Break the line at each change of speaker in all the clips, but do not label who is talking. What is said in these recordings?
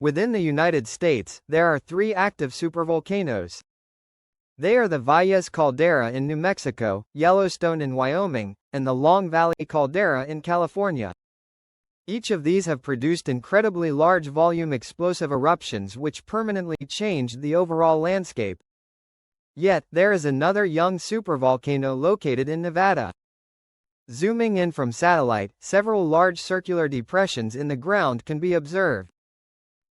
Within the United States, there are 3 active supervolcanoes. They are the Valles Caldera in New Mexico, Yellowstone in Wyoming, and the Long Valley Caldera in California. Each of these have produced incredibly large volume explosive eruptions which permanently changed the overall landscape. Yet, there is another young supervolcano located in Nevada. Zooming in from satellite, several large circular depressions in the ground can be observed.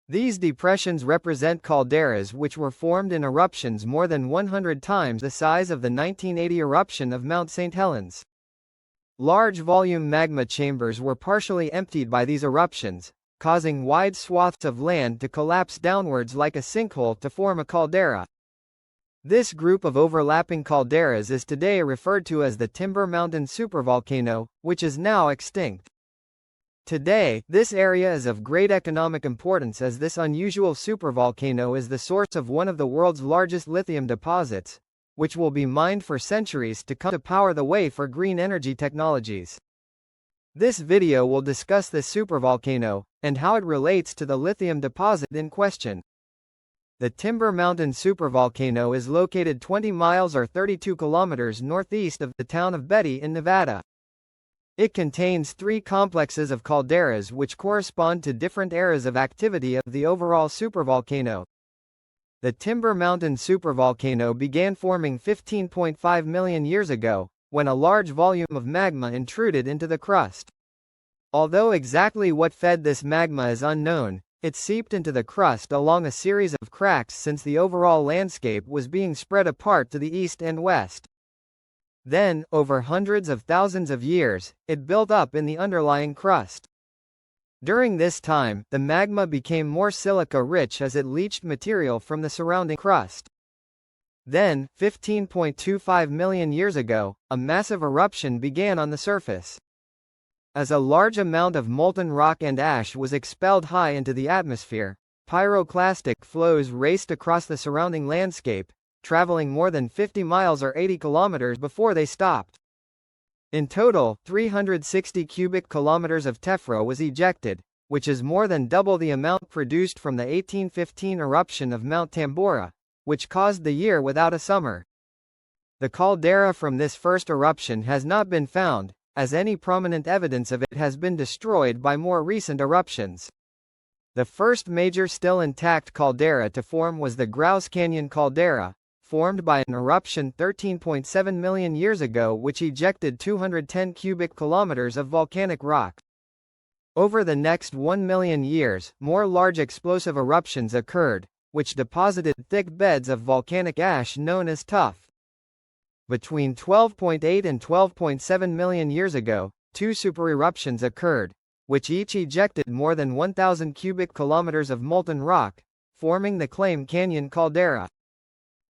These depressions represent calderas which were formed in eruptions more than 100 times the size of the 1980 eruption of Mount St. Helens. Large volume magma chambers were partially emptied by these eruptions, causing wide swaths of land to collapse downwards like a sinkhole to form a caldera. This group of overlapping calderas is today referred to as the Timber Mountain supervolcano, which is now extinct. Today, this area is of great economic importance as this unusual supervolcano is the source of one of the world's largest lithium deposits, which will be mined for centuries to come to power the way for green energy technologies. This video will discuss this supervolcano, and how it relates to the lithium deposit in question. The Timber Mountain supervolcano is located 20 miles or 32 kilometers northeast of the town of Beatty in Nevada. It contains 3 complexes of calderas which correspond to different eras of activity of the overall supervolcano. The Timber Mountain supervolcano began forming 15.5 million years ago, when a large volume of magma intruded into the crust. Although exactly what fed this magma is unknown, it seeped into the crust along a series of cracks since the overall landscape was being spread apart to the east and west. Then, over hundreds of thousands of years, it built up in the underlying crust. During this time, the magma became more silica-rich as it leached material from the surrounding crust. Then, 15.25 million years ago, a massive eruption began on the surface. As a large amount of molten rock and ash was expelled high into the atmosphere, pyroclastic flows raced across the surrounding landscape, traveling more than 50 miles or 80 kilometers before they stopped. In total, 360 cubic kilometers of tephra was ejected, which is more than double the amount produced from the 1815 eruption of Mount Tambora, which caused the year without a summer. The caldera from this first eruption has not been found, as any prominent evidence of it has been destroyed by more recent eruptions. The first major still intact caldera to form was the Grouse Canyon caldera, formed by an eruption 13.7 million years ago which ejected 210 cubic kilometers of volcanic rock. Over the next 1 million years, more large explosive eruptions occurred, which deposited thick beds of volcanic ash known as tuff. Between 12.8 and 12.7 million years ago, 2 supereruptions occurred, which each ejected more than 1,000 cubic kilometers of molten rock, forming the Claim Canyon caldera.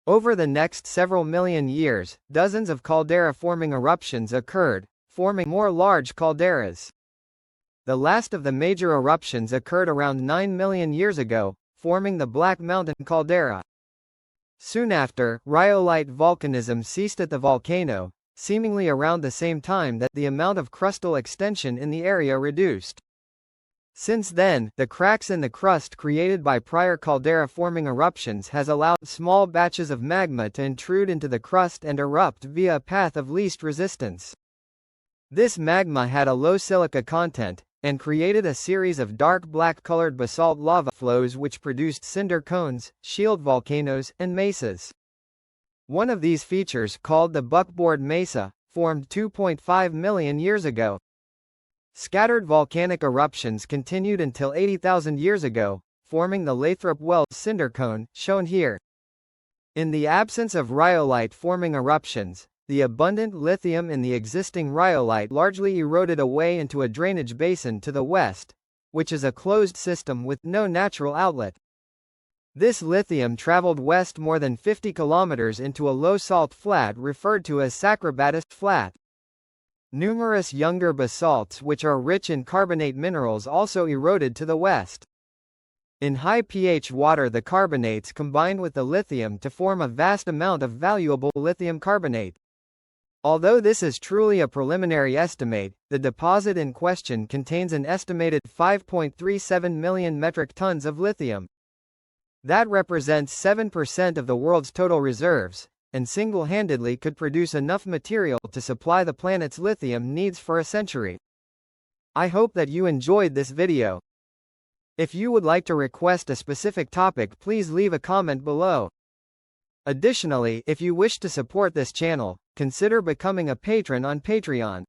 Over the next several million years, dozens of caldera-forming eruptions occurred, forming more large calderas. The last of the major eruptions occurred around 9 million years ago, forming the Black Mountain caldera. Soon after, rhyolite volcanism ceased at the volcano, seemingly around the same time that the amount of crustal extension in the area reduced. Since then, the cracks in the crust created by prior caldera-forming eruptions has allowed small batches of magma to intrude into the crust and erupt via a path of least resistance. This magma had a low silica content, and created a series of dark black-colored basalt lava flows which produced cinder cones, shield volcanoes, and mesas. One of these features, called the Buckboard Mesa, formed 2.5 million years ago. Scattered volcanic eruptions continued until 80,000 years ago, forming the Lathrop Wells cinder cone, shown here. In the absence of rhyolite-forming eruptions, the abundant lithium in the existing rhyolite largely eroded away into a drainage basin to the west, which is a closed system with no natural outlet. This lithium traveled west more than 50 kilometers into a low-salt flat referred to as Sacrobatus Flat. Numerous younger basalts which are rich in carbonate minerals also eroded to the west. In high pH water, the carbonates combined with the lithium to form a vast amount of valuable lithium carbonate. Although this is truly a preliminary estimate, the deposit in question contains an estimated 5.37 million metric tons of lithium. That represents 7% of the world's total reserves, and single-handedly could produce enough material to supply the planet's lithium needs for a century. I hope that you enjoyed this video. If you would like to request a specific topic, please leave a comment below. Additionally, if you wish to support this channel, consider becoming a patron on Patreon.